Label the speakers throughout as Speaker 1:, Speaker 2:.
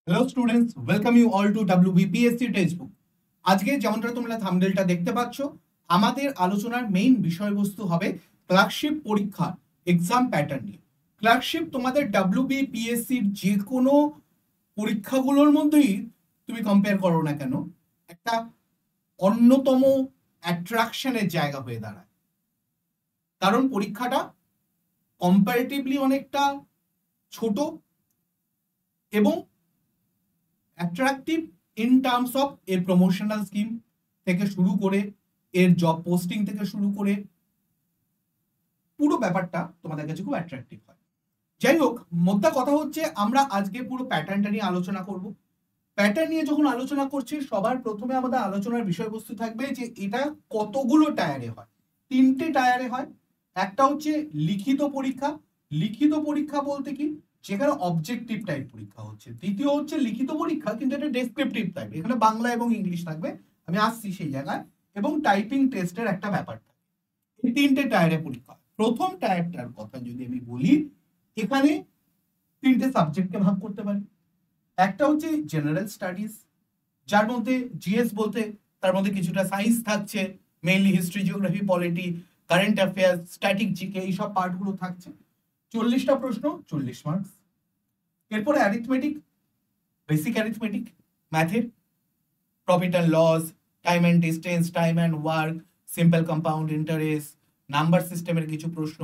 Speaker 1: Hello students, welcome you all to WBPSC textbook. আজকে যেমনটা তোমরা থাম্বনেলটা দেখতে পাচ্ছ, আমাদের আলোচনার মেইন বিষয়বস্তু হবে ক্লার্কশিপ পরীক্ষা এক্সাম প্যাটার্ন নিয়ে। ক্লার্কশিপ তোমাদের WBPSCর যে কোনো পরীক্ষাগুলোর মধ্যেই তুমি কম্পেয়ার করো না কেন, একটা অন্যতম অ্যাট্রাকশনের জায়গা হয়ে দাঁড়ায়। কারণ পরীক্ষাটা কম্পারেটিভলি অনেকটা ছোট এবং অ্যাট্রাকটিভ ইন টার্মস অফ এর প্রমোশনাল স্কিম থেকে শুরু করে এর জব পোস্টিং থেকে শুরু করে পুরো ব্যাপারটা তোমাদের কাছে খুব অ্যাট্রাকটিভ হয়। যাই হোক, মোদ্দা কথা হচ্ছে আমরা আজকে পুরো প্যাটার্নটা নিয়ে আলোচনা করব। প্যাটার্ন নিয়ে যখন আলোচনা করছি, সবার প্রথমে আমাদের আলোচনার বিষয়বস্তু থাকবে যে এটা কতগুলো টায়ারে হয়। 3টে টায়ারে হয়। একটা হচ্ছে লিখিত পরীক্ষা। লিখিত পরীক্ষা বলতে কি, যেখানে অবজেক্টিভ টাইপ পরীক্ষা হচ্ছে। দ্বিতীয় হচ্ছে লিখিত পরীক্ষা, কিন্তু এটা ডেসক্রিপটিভ টাইপ, এখানে বাংলা এবং ইংলিশ থাকবে, আমি আসছি সেই জায়গায়। এবং টাইপিং টেস্টের একটা ব্যাপার থাকে। এই 3টে টায়ারে পরীক্ষা। প্রথম টায়ারটার কথা যদি আমি বলি, এখানে 3টে সাবজেক্টকে ভাগ করতে পারি। একটা হচ্ছে জেনারেল স্টাডিজ, যার মধ্যে জিএস বলতে তার মধ্যে কিছুটা সায়েন্স থাকছে, mainly history, geography, polity, current affairs, static GK, এইসব পার্টগুলো থাকছে। 40টা প্রশ্ন, 40 মার্কস। এরপরে অ্যারিথমেটিক, বেসিক অ্যারিথমেটিক, ম্যাথের profit and loss, time and distance, time and work, simple compound interest, number সিস্টেমের কিছু প্রশ্ন,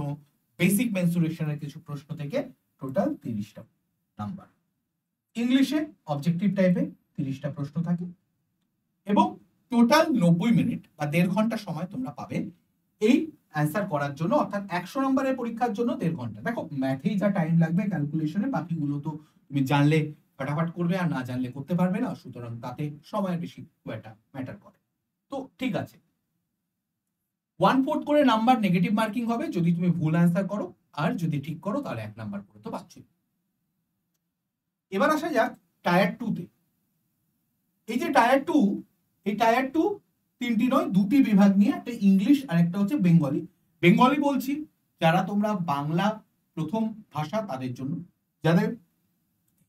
Speaker 1: বেসিক মেনসুরেশনের কিছু প্রশ্ন থেকে টোটাল 30টা নাম্বার। ইংলিশে অবজেক্টিভ টাইপে 30টা প্রশ্ন থাকে এবং টোটাল 90 মিনিট বা 1.5 ঘন্টা সময় তোমরা পাবে এই অ্যান্সার করার জন্য। অর্থাৎ 100 নম্বরের পরীক্ষার জন্য 1.5 ঘন্টা। দেখো, ম্যাথেই যা টাইম লাগবে ক্যালকুলেশনে, বাকিগুলো তো তুমি জানলে ফাটাফাট করবে, আর না জানলে করতে পারবে না, সুতরাং তাতে সময় বেশি ম্যাটার করে। তো ঠিক আছে, 1/4 করে নাম্বার নেগেটিভ মার্কিং হবে যদি তুমি ভুল অ্যান্সার করো, আর যদি ঠিক করো তাহলে 1 নাম্বার করে তো পাচ্ছই। এবার আসা যাক টায়ার 2 তে। এই যে টায়ার 2, এই টায়ার 2 3টি নয় 2টি বিভাগ নিয়ে, একটা ইংলিশ আর একটা হচ্ছে বেঙ্গলি। বেঙ্গলি বলছি যারা তোমরা বাংলা প্রথম ভাষা তাদের জন্য, যাদের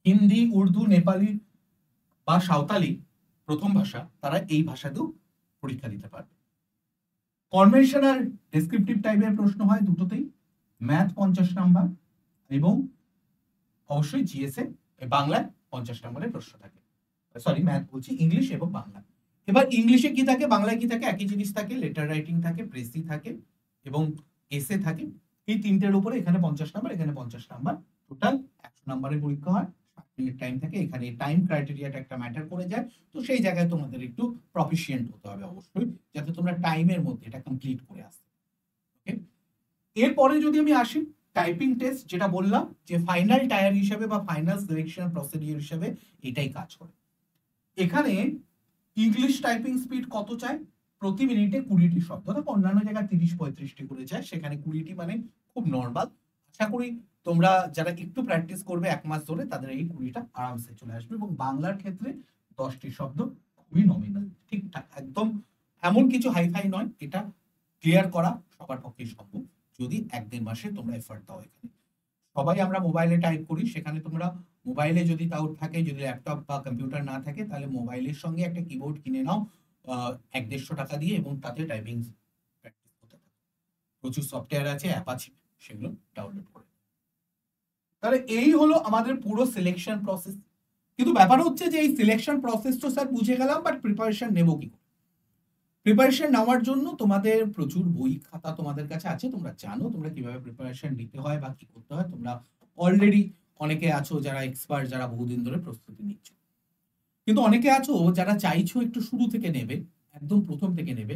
Speaker 1: হিন্দি, উর্দু, নেপালি বা সাঁওতালি প্রথম ভাষা, তারা এই ভাষাতেও পরীক্ষা দিতে পারবে। কনভেনশনাল ডেসক্রিপটিভ টাইপের প্রশ্ন হয় দুটোতেই। ম্যাথ 50 নাম্বার এবং অবশ্যই জিএসএ বাংলায় 50 নম্বরের প্রশ্ন থাকে। সরি, ম্যাথ বলছি, ইংলিশ এবং বাংলা। এবার ইংলিশে কি থাকে, বাংলায় কি থাকে, একই জিনিস থাকে। লেটার রাইটিং থাকে, প্রেসি থাকে এবং এসে থাকে। এই 3টের উপরে এখানে 50 নাম্বার, এখানে 50 নাম্বার, টোটাল 100 নাম্বারের পরীক্ষা হয়। 60 মিনিট টাইম থাকে। এখানে টাইম ক্রাইটেরিয়াটা একটা ম্যাটার করে যায়। তো সেই জায়গায় তোমাদের একটু প্রফিশিয়েন্ট হতে হবে অবশ্যই, যাতে তোমরা টাইমের মধ্যে এটা কমপ্লিট করে আসতে। ওকে, এরপরে যদি আমি আসি টাইপিং টেস্ট, যেটা বললাম যে ফাইনাল টায়ার হিসেবে বা ফাইনাল সিলেকশন প্রসিডিউর হিসেবে এটাই কাজ করে। এখানে ইংলিশ টাইপিং স্পিড কত চাই? প্রতি মিনিটে 20টি শব্দ। দেখো, অন্যান্য জায়গায় 30-35টি করে চায়, সেখানে 20টি মানে খুব নর্মাল। আশা করি তোমরা যারা একটু প্র্যাকটিস করবে 1 মাস ধরে, তাদের এই 20টা আরামসে চলে আসবে। এবং বাংলার ক্ষেত্রে 10টি শব্দ খুবই নমিনাল, ঠিকঠাক, একদম এমন কিছু হাইফাই নয়। এটা ক্লিয়ার করা সবার পক্ষে সম্ভব যদি 1-1.5 মাসে তোমরা এফর্ট দাও। এখানে সবাই আমরা মোবাইলে টাইপ করি, সেখানে তোমরা মোবাইলে যদি তাও থাকে, যদি ল্যাপটপ বা কম্পিউটার না থাকে, তাহলে মোবাইলের সঙ্গে একটা কিবোর্ড কিনে নাও 100-150 টাকা দিয়ে, এবং তাতে টাইপিং প্র্যাকটিস করতে থাকো। প্রচুর সফটওয়্যার আছে, অ্যাপ আছে, সেগুলো ডাউনলোড করে। তাহলে এই হলো আমাদের পুরো সিলেকশন প্রসেস। কিন্তু ব্যাপার হচ্ছে যে এই সিলেকশন প্রসেস তো স্যার বুঝে গেলাম, বাট প্রিপারেশন নেবো কি? প্রিপারেশন নেওয়ার জন্য তোমাদের প্রচুর বই খাতা তোমাদের কাছে আছে, তোমরা জানো তোমরা কিভাবে প্রিপারেশন নিতে হয় বা কি করতে হয়। তোমরা অলরেডি অনেকে আছো যারা এক্সপার্ট, যারা বহুদিন ধরে প্রস্তুতি নিচ্ছ। কিন্তু অনেকে আছো যারা চাইছো একটু শুরু থেকে নেবে, একদম প্রথম থেকে নেবে।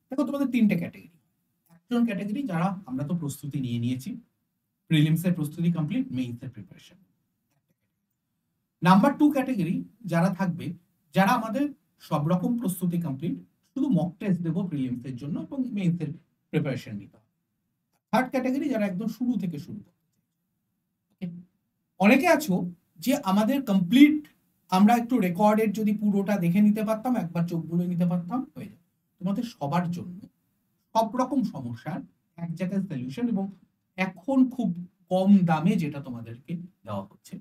Speaker 1: দেখো, তোমাদের 3টে ক্যাটাগরি। একজন ক্যাটাগরি যারা আমরা তো প্রস্তুতি নিয়ে নিয়েছি, প্রিলিমসের প্রস্তুতি কমপ্লিট, মেইনসের প্রিপারেশন। নাম্বার 2 ক্যাটাগরি যারা থাকবে, যারা আমাদের সব রকম প্রস্তুতি কমপ্লিট, শুধু মক টেস্ট দেবো প্রিলিমসের জন্য এবং মেইনসের প্রিপারেশন নিতে হবে। থার্ড ক্যাটাগরি যারা একদম শুরু থেকে শুরু করতে। অনেকে আছো যে আমাদের কমপ্লিট, আমরা একটু রেকর্ডের যদি পুরোটা দেখে নিতে পারতাম, একবার চোখ বুলে নিতে পারতাম, হয়ে যায়। তোমাদের সবার জন্য সব রকম সমস্যার এক জায়গায় সলিউশন, এবং এখন খুব কম দামে যেটা তোমাদেরকে দেওয়া হচ্ছে,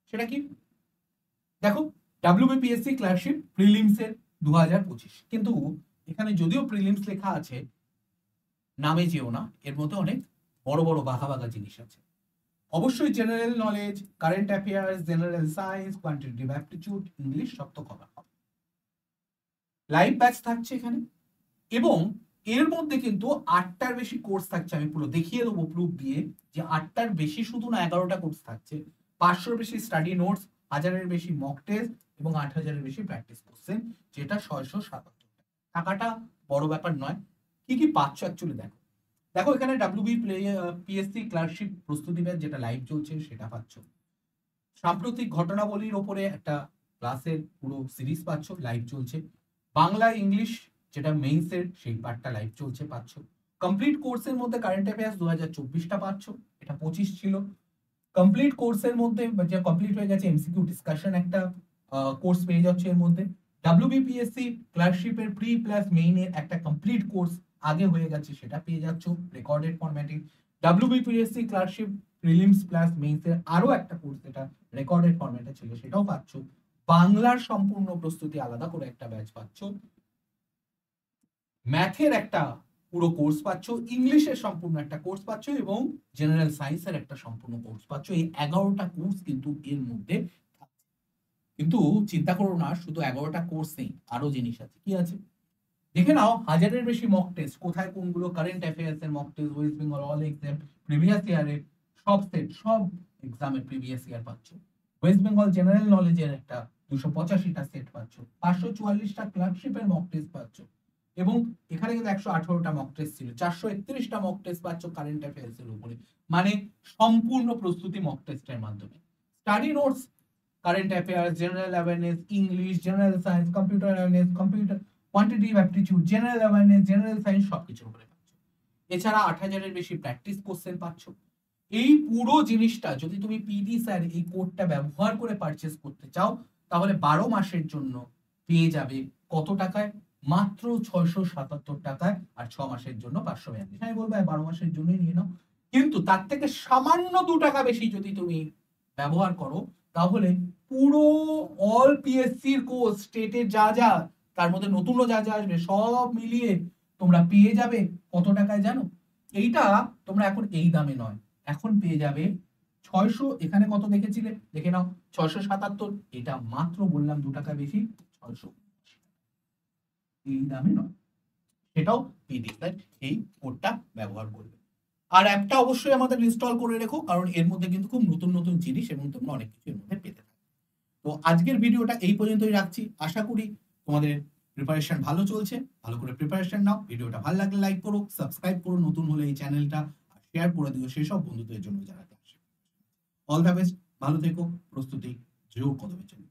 Speaker 1: সেটা সেটা কি? দেখো, WBPSC ক্লার্কশিপ প্রিলিমস এর 2025, কিন্তু এখানে যদিও প্রিলিমস লেখা আছে, নামে যেও না, এর মধ্যে অনেক বড় বড় বাঘা বাঘা জিনিস আছে। অবশ্যই general knowledge, current affairs, general science, quantitative aptitude, English সব তো কভার হবে। লাইভ ব্যাচ থাকছে এখানে, এবং এর মধ্যে কিন্তু 8টার বেশি কোর্স থাকছে। আমি পুরো দেখিয়ে দেবো প্রুফ দিয়ে যে 8টার বেশি শুধু না, 11টা কোর্স থাকছে। 500-এর বেশি স্টাডি নোটস, 1000-এর বেশি মক টেস্ট এবং 8000-এর বেশি প্র্যাকটিস কোশ্চেন, যেটা 677 টাকাটা বড় ব্যাপার নয়। কি কি পাচ্ছ অ্যাকচুয়ালি দেখো। দেখো এখানে WBPSC ক্লার্কশিপ প্রস্তুতি ব্যাচ যেটা লাইভ চলছে সেটা পাচ্ছ। সাম্প্রতিক ঘটনাবলীর ওপরে একটা ক্লাসের পুরো সিরিজ পাচ্ছ, লাইভ চলছে। বাংলা ইংলিশ যেটা মেইনসের সেই পার্টটা লাইভ চলছে পাচ্ছ। কমপ্লিট কোর্সের মধ্যে কারেন্ট অ্যাফেয়ার্স 2024টা পাচ্ছ, এটা 25 ছিল। কমপ্লিট কোর্সের মধ্যে যে কমপ্লিট হয়ে গেছে এমসিকিউ ডিসকাশন একটা কোর্স পেয়ে যাচ্ছে এর মধ্যে। WBPSC ক্লার্কশিপের প্রি প্লাস মেইনের একটা কমপ্লিট কোর্স আগে হয়ে গেছে, সেটা পেয়ে যাচ্ছ রেকর্ডেড ফরম্যাটে। WBPSC ক্লার্কশিপ প্রিলিমস প্লাস মেইনসের আরো একটা কোর্স যেটা রেকর্ডেড ফরম্যাটে ছিল সেটাও পাচ্ছ। বাংলার সম্পূর্ণ প্রস্তুতি আলাদা করে একটা ব্যাচ পাচ্ছ, ম্যাথের একটা পুরো কোর্স পাচ্ছ, ইংলিশের সম্পূর্ণ একটা কোর্স পাচ্ছ, এবং জেনারেল সায়েন্সের একটা সম্পূর্ণ কোর্স পাচ্ছ। এই 11টা কোর্স কিন্তু এর মধ্যে থাকছে। কিন্তু চিন্তা করো না, শুধু 11টা কোর্স নেই, আরো জিনিস আছে। কি আছে দেখে নাও। 1000-এর বেশি মক টেস্ট, কোথায় কোনগুলো, কারেন্ট অ্যাফেয়ার্স এর mock test, West Bengal all exam previous ইয়ারের সব সেট, সব এক্সামের প্রিভিয়াস ইয়ার পাচ্ছ। ওয়েস্ট বেঙ্গল জেনারেল নলেজের একটা 285টা সেট পাচ্ছ, 544টা ক্লার্কশিপের মক টেস্ট পাচ্ছ, এবং এখানে কিন্তু 118টা মক টেস্ট ছিল, 431টা মক টেস্ট পাচ্ছ কারেন্ট অ্যাফেয়ার্স এর উপরে। মানে সম্পূর্ণ প্রস্তুতি মক টেস্টের মাধ্যমে। Study notes, current affairs, general awareness, English, general science, computer awareness, computer quantitative aptitude, general awareness, general science সবকিছুর উপরে পাচ্ছ। এছাড়া 8000-এর বেশি প্র্যাকটিস কোশ্চেন পাচ্ছ। এই পুরো জিনিসটা যদি তুমি পিডি স্যার এই কোডটা ব্যবহার করে পারচেজ করতে চাও, তাহলে 12 মাসের জন্য পেয়ে যাবে কত টাকায়? মাত্র 677 টাকায়, আর 6 মাসের জন্য 542। আমি বলবো 12 মাসের জন্যই নিয়ে নাও, কিন্তু তার থেকে সামান্য 2 টাকা বেশি যদি তুমি ব্যবহার করো, তাহলে পুরো অল পিএসসির কোর্স, স্টেটের যা যা, তার মধ্যে নতুনও যা যা আসবে, সব মিলিয়ে তোমরা পেয়ে যাবে কত টাকায় জানো? এইটা তোমরা এখন এই দামে নয়, এখন পেয়ে যাবে 600, এখানে কত দেখেছিলে দেখে নাও, 677। এটা মাত্র বললাম 2 টাকা বেশি, 600, এই দামে নয়। সেটাও পিডি স্যার এই কোডটা ব্যবহার করবে। আর অ্যাপটা অবশ্যই আমাদের ইনস্টল করে রেখো, কারণ এর মধ্যে কিন্তু খুব নতুন নতুন জিনিস এবং তোমরা অনেক কিছু এর মধ্যে পেতে থাকবে। তো আজকের ভিডিওটা এই পর্যন্তই রাখছি। আশা করি তোমাদের প্রিপারেশন ভালো চলছে, ভালো করে প্রিপারেশন নাও। ভিডিওটা ভালো লাগলে লাইক করো, সাবস্ক্রাইব করো নতুন হলে এই চ্যানেলটা, আর শেয়ার করে দিও সেসব বন্ধুদের জন্য যারা আসে। অল দ্য বেস্ট, ভালো থেকো, প্রস্তুতি জোর কদমে চলো।